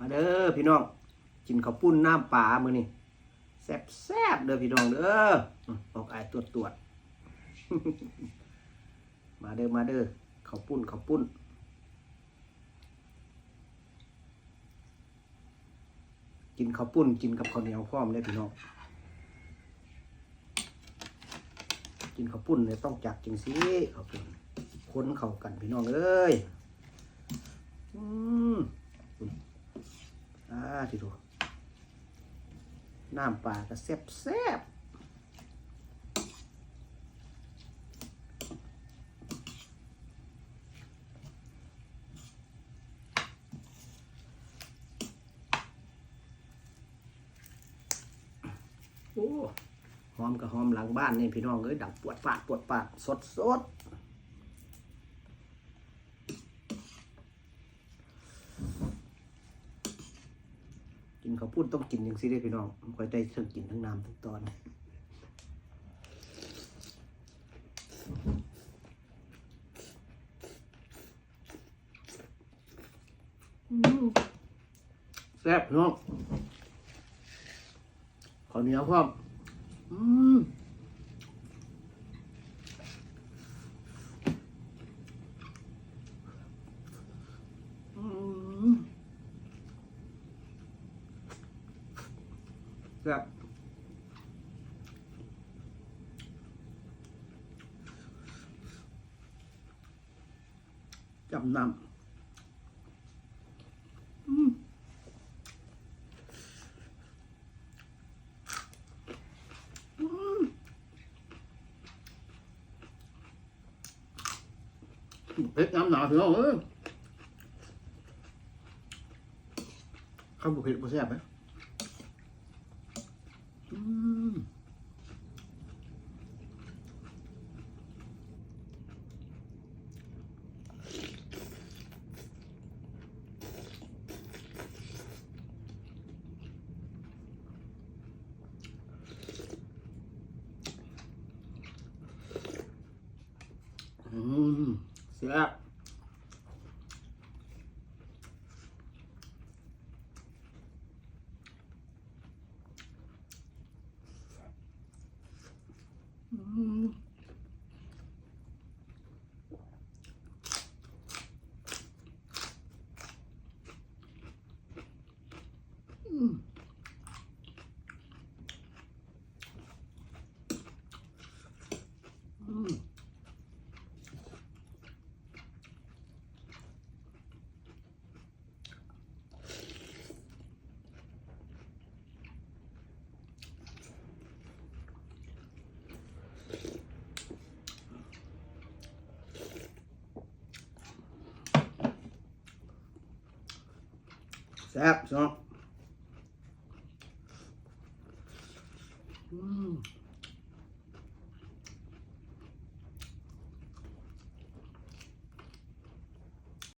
มาเด้อพี่น้องกินข้าวปุ้นน้ำปลามื้อนี้แซ่บเด้อพี่น้องเด้อออกอายตรวจมาเด้อข้าวปุ้นกินข้าวปุ้นกินกับข้าวเหนียวพร้อมเลยพี่น้องกินข้าวปุ้นเนี่ยต้องจักจังสิข้าวปุ้นคนเข้ากันพี่น้องเอ้ยที่ดูน้ำปลาก็แซ่บโอ้หอมกับหอมหลังบ้านนี่พี่น้องเอ้ยดังปวดปากสดกินข้าวปุ้นต้องกินอย่างสิได้พี่น้องคอยได้ทั้งกินทั้งน้ำทั้งตอนแซ่บพี่น้องข้าวเหนียวพร้อมแซ่บจำนำเผ็ดน้ำหนาถึงเอาข้าวบุกเผ็ดบุแซ่บไหมแซ่บแซ่บพี่น้อง